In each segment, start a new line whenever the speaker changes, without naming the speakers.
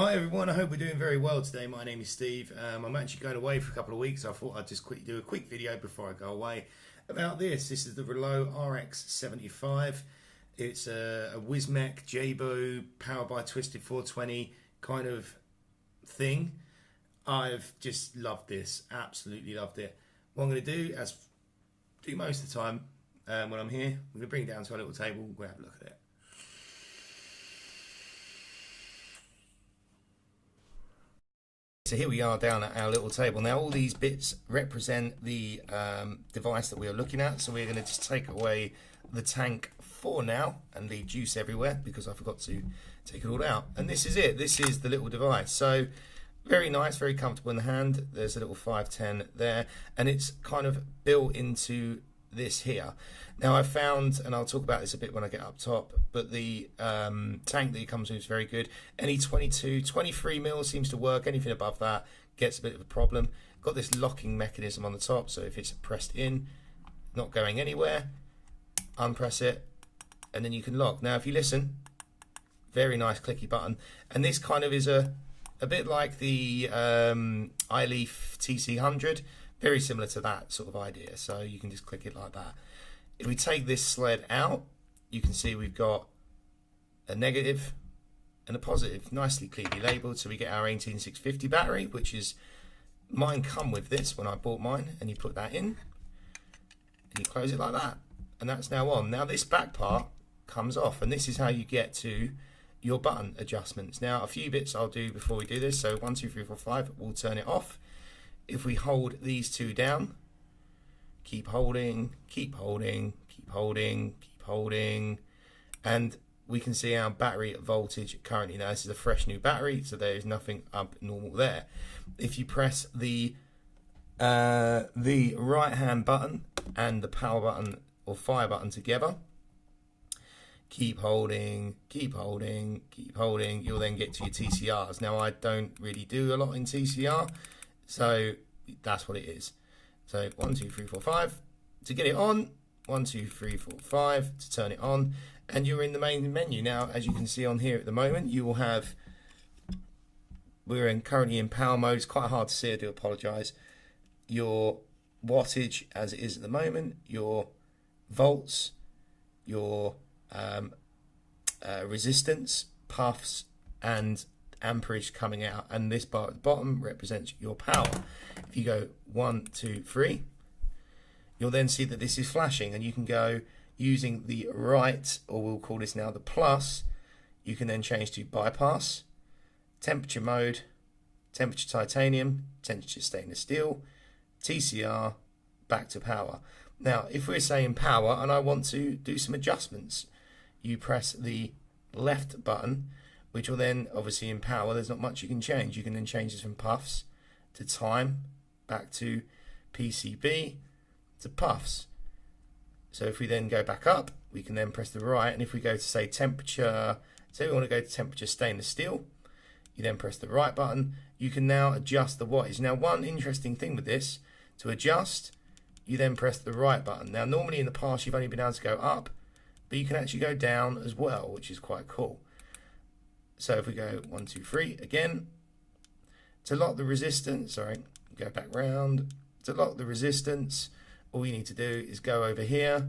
Hi everyone, I hope we're doing very well today. My name is Steve. I'm actually going away for a couple of weeks. I thought I'd just quickly do a quick video before I go away about this. This is the Reuleaux RX75. It's a Whizmec Jabo powered by Twisted 420 kind of thing. I've just loved this, absolutely loved it. What I'm going to do, as do most of the time when I'm here, I'm going to bring it down to our little table. We'll have a look at it. So here we are down at our little table. Now all these bits represent the device that we are looking at. So we're going to just take away the tank for now and leave juice everywhere because I forgot to take it all out. And this is it. This is the little device. So very nice, very comfortable in the hand. There's a little 510 there and it's kind of built into this here. Now I found, and I'll talk about this a bit when I get up top, but the tank that it comes with is very good. Any 22, 23 mil seems to work. Anything above that gets a bit of a problem. Got this locking mechanism on the top, so if it's pressed in, not going anywhere, unpress it, and then you can lock. Now if you listen, very nice clicky button, and this kind of is a bit like the iLeaf TC100, very similar to that sort of idea. So you can just click it like that. If we take this sled out, you can see we've got a negative and a positive, nicely clearly labeled. So we get our 18650 battery, which is, mine come with this when I bought mine, and you put that in and you close it like that, and that's now on. Now this back part comes off, and this is how you get to your button adjustments. Now a few bits I'll do before we do this. So 1, 2, 3, 4, 5, we'll turn it off. If we hold these two down, keep holding, keep holding, keep holding, keep holding, and we can see our battery voltage currently. Now this is a fresh new battery, so there is nothing abnormal there. If you press the right hand button and the power button or fire button together, keep holding, keep holding, keep holding, you'll then get to your TCRs. Now I don't really do a lot in TCR, so that's what it is. So 1, 2, 3, 4, 5 to get it on, 1, 2, 3, 4, 5 to turn it on, and you're in the main menu. Now as you can see on here at the moment, you will have, we're currently in power mode. It's quite hard to see, I do apologise. Your wattage as it is at the moment, your volts, your resistance, puffs, and amperage coming out, and this bar at the bottom represents your power. If you go 1, 2, 3, you'll then see that this is flashing, and you can go using the right, or we'll call this now the plus. You can then change to bypass, temperature mode, temperature titanium, temperature stainless steel, TCR, back to power. Now if we're saying power and I want to do some adjustments, you press the left button, which will then, obviously in power, there's not much you can change. You can then change this from puffs to time, back to PCB to puffs. So if we then go back up, we can then press the right, and if we go to say temperature, say we want to go to temperature stainless steel, you then press the right button. You can now adjust the wattage. Now one interesting thing with this, to adjust, you then press the right button. Now normally in the past you've only been able to go up, but you can actually go down as well, which is quite cool. So if we go 1, 2, 3 again, to lock the resistance, sorry, go back round. To lock the resistance, all you need to do is go over here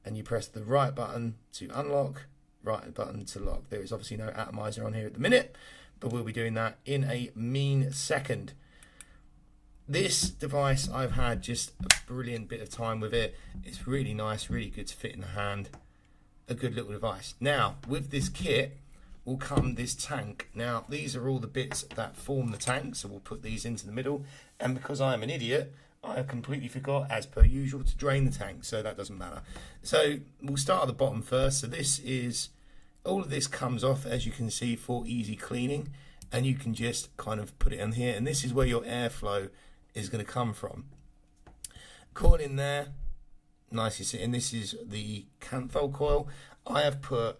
and you press the right button to unlock, right button to lock. There is obviously no atomizer on here at the minute, but we'll be doing that in a mean second. This device, I've had just a brilliant bit of time with it. It's really nice, really good to fit in the hand. A good little device. Now, with this kit will come this tank. Now, these are all the bits that form the tank, so we'll put these into the middle. And because I'm an idiot, I completely forgot, as per usual, to drain the tank, so that doesn't matter. So we'll start at the bottom first. So this is, all of this comes off, as you can see, for easy cleaning, and you can just kind of put it in here, and this is where your airflow is going to come from. Coil in there, nicely sitting. This is the canthol coil. I have put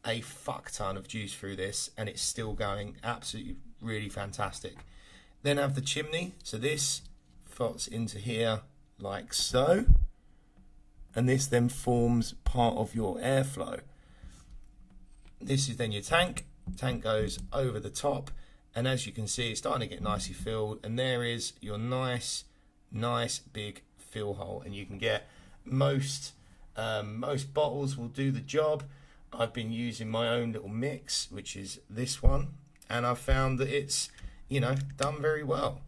a fuck ton of juice through this, and it's still going absolutely really fantastic. Then I have the chimney. So this fits into here like so, and this then forms part of your airflow. This is then your tank. Tank goes over the top, And as you can see, it's starting to get nicely filled, and there is your nice big fill hole. And you can get most bottles will do the job. I've been using my own little mix, which is this one, and I've found that it's, you know, done very well.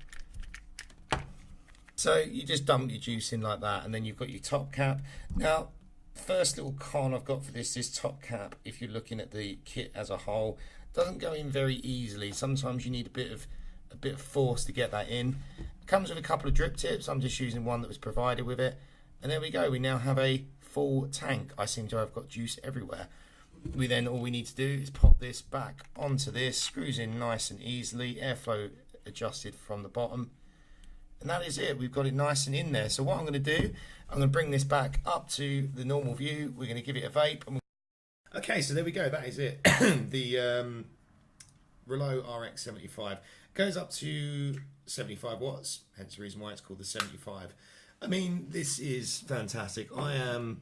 So you just dump your juice in like that, and then you've got your top cap. Now, first little con I've got for this top cap, if you're looking at the kit as a whole, doesn't go in very easily. Sometimes you need a bit of force to get that in. It comes with a couple of drip tips. I'm just using one that was provided with it, and there we go. We now have a full tank. I seem to have got juice everywhere. All we need to do is pop this back onto this, screws in nice and easily, airflow adjusted from the bottom, and that is it. We've got it nice and in there. So what I'm going to do, I'm going to bring this back up to the normal view. We're going to give it a vape. Okay, so there we go. That is it. The Reuleaux RX75 goes up to 75 watts, hence the reason why it's called the 75. I mean, this is fantastic. I am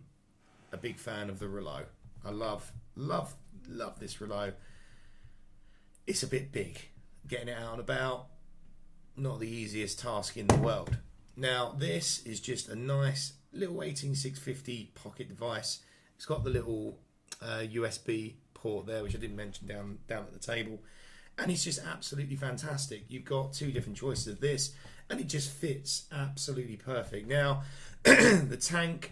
a big fan of the Reuleaux. I love this Reuleaux. It's a bit big. Getting it out and about, not the easiest task in the world. Now, this is just a nice little 18650 pocket device. It's got the little USB port there, which I didn't mention down at the table, and it's just absolutely fantastic. You've got two different choices of this, and it just fits absolutely perfect. Now, the tank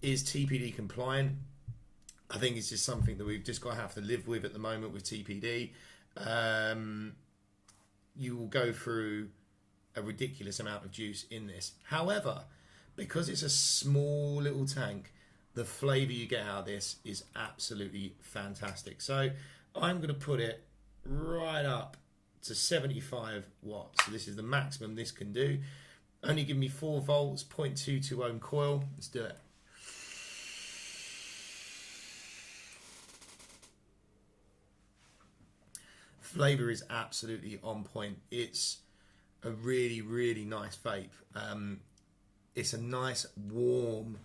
is TPD compliant. I think it's just something that we've just got to have to live with at the moment with TPD. You will go through a ridiculous amount of juice in this. However, because it's a small little tank, the flavour you get out of this is absolutely fantastic. So I'm going to put it right up to 75 watts. So this is the maximum this can do. Only give me 4 volts, 0.22 ohm coil. Let's do it. Flavour is absolutely on point. It's a really nice vape. It's a nice warm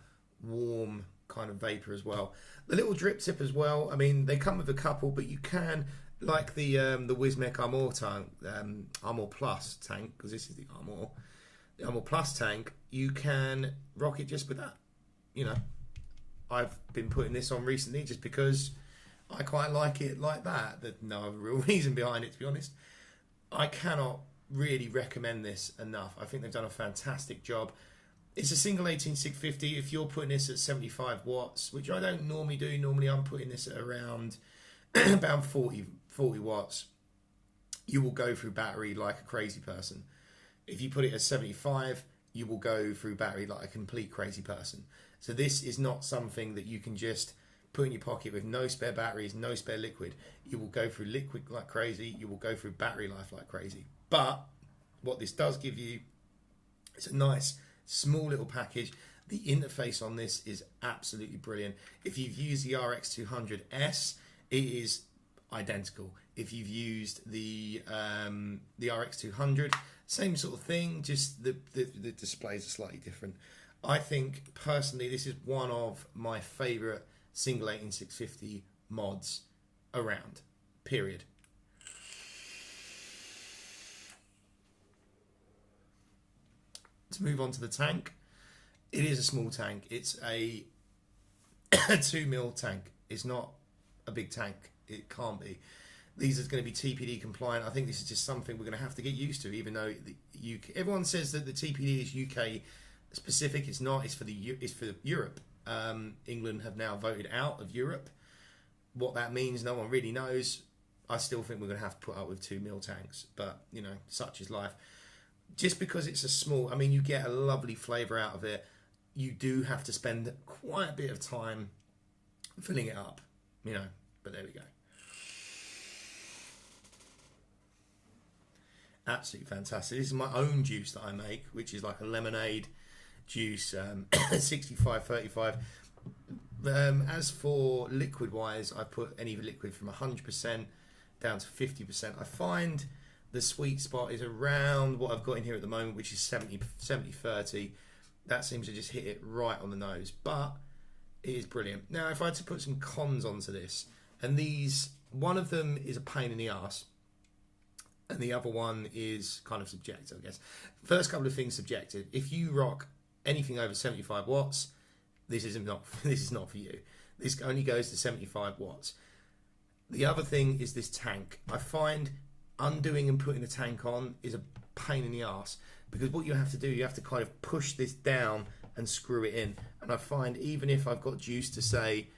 kind of vapor as well. The little drip tip as well. I mean, they come with a couple, but you can, like the Wismec Armor Plus tank, because this is the Armor Plus tank. You can rock it just with that. You know, I've been putting this on recently just because I quite like it like that. There's no other real reason behind it, to be honest. I cannot really recommend this enough. I think they've done a fantastic job. It's a single 18650. If you're putting this at 75 watts, which I don't normally do, normally I'm putting this at around about 40 watts, you will go through battery like a crazy person. If you put it at 75, you will go through battery like a complete crazy person. So this is not something that you can just put in your pocket with no spare batteries, no spare liquid. You will go through liquid like crazy. You will go through battery life like crazy. But what this does give you is a nice small little package. The interface on this is absolutely brilliant. If you've used the RX200S, it is identical. If you've used the RX200, same sort of thing, just the displays are slightly different. I think personally this is one of my favourite single 18650 mods around, period. To move on to the tank, it is a small tank. It's a 2mm tank. It's not a big tank. It can't be. These are going to be TPD compliant. I think this is just something we're going to have to get used to, even though the UK, everyone says that the TPD is UK specific. It's not. It's for Europe. England have now voted out of Europe. What that means, no one really knows. I still think we're going to have to put up with 2mm tanks, but you know, such is life. Just because it's a small, I mean, you get a lovely flavour out of it. You do have to spend quite a bit of time filling it up, you know, but there we go. Absolutely fantastic. This is my own juice that I make, which is like a lemonade juice, 65-35. As for liquid wise, I put any liquid from 100% down to 50%. I find the sweet spot is around what I've got in here at the moment, which is 70-30. That seems to just hit it right on the nose, but it is brilliant. Now, if I had to put some cons onto this, and these, one of them is a pain in the arse, and the other one is kind of subjective, I guess. First couple of things subjective. If you rock anything over 75 watts, this is not for you. This only goes to 75 watts. The other thing is this tank. I find undoing and putting the tank on is a pain in the arse, because what you have to do, you have to kind of push this down and screw it in. And I find even if I've got juice to say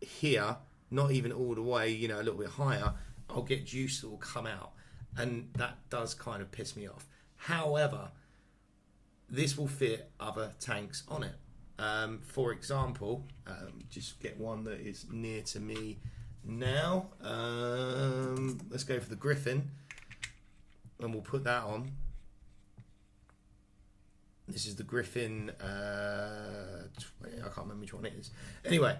here, not even all the way, you know, a little bit higher, I'll get juice that will come out, and that does kind of piss me off. However, this will fit other tanks on it. For example, just get one that is near to me now. Let's go for the Griffin, and we'll put that on. This is the Griffin, I can't remember which one it is. Anyway,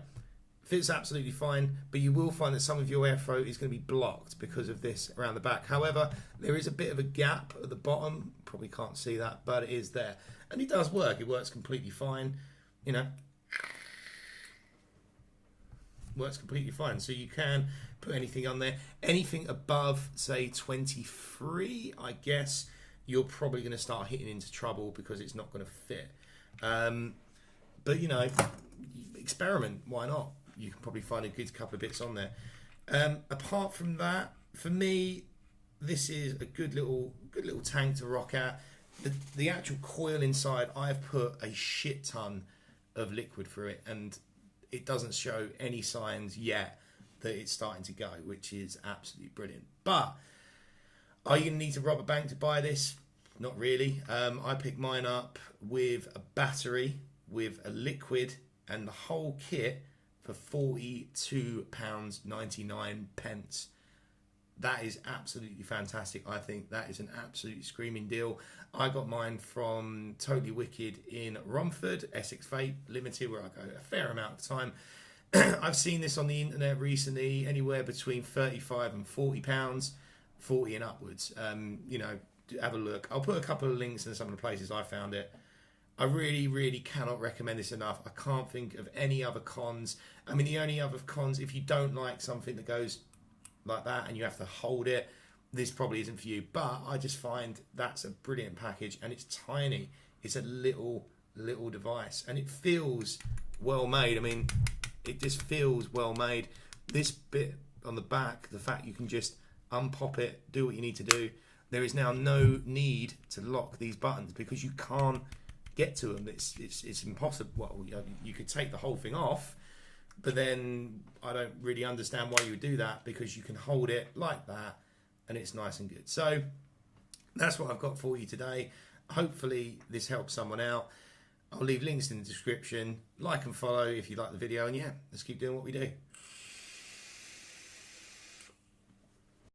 fits absolutely fine, but you will find that some of your airflow is going to be blocked because of this around the back. However, there is a bit of a gap at the bottom. Probably can't see that, but it is there. And it does work. It works completely fine. You know, works completely fine. So you can put anything on there. Anything above, say, 23, I guess, you're probably going to start hitting into trouble because it's not going to fit. But, you know, experiment. Why not? You can probably find a good couple of bits on there. Apart from that, for me, this is a good little tank to rock at. The actual coil inside, I've put a shit ton of liquid through it, and it doesn't show any signs yet that it's starting to go, which is absolutely brilliant. But are you going to need a rubber bank to buy this? Not really. I picked mine up with a battery, with a liquid, and the whole kit for £42.99. That is absolutely fantastic. I think that is an absolutely screaming deal. I got mine from Totally Wicked in Romford, Essex Vape Limited, where I go a fair amount of time. I've seen this on the internet recently, anywhere between £35 and £40, 40 and upwards. You know, have a look. I'll put a couple of links in some of the places I found it. I really, really cannot recommend this enough. I can't think of any other cons. I mean, the only other cons, if you don't like something that goes like that and you have to hold it, this probably isn't for you. But I just find that's a brilliant package, and it's tiny. It's a little device, and it feels well made. I mean, it just feels well made. This bit on the back, the fact you can just unpop it, do what you need to do. There is now no need to lock these buttons because you can't get to them. It's impossible. Well, you could take the whole thing off, but then I don't really understand why you would do that, because you can hold it like that and it's nice and good. So that's what I've got for you today. Hopefully this helps someone out. I'll leave links in the description. Like and follow if you like the video, and yeah, let's keep doing what we do.